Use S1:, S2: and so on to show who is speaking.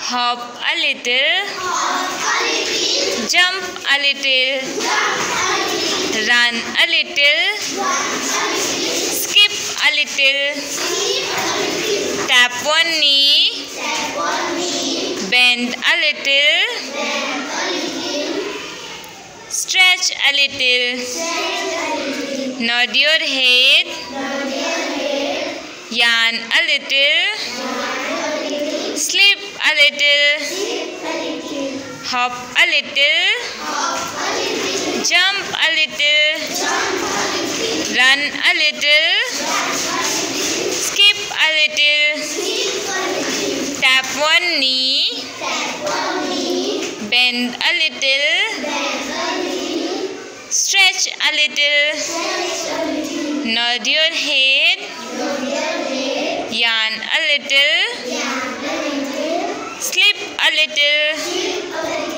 S1: hop a little, jump a little, run a little, skip a little, tap one knee, bend a little, stretch a little, nod your head, yawn a little, sleep a little, hop a little, jump a little, run a little, skip a little, tap one knee, bend a little, stretch a little, nod your head, yawn a little, sleep a little.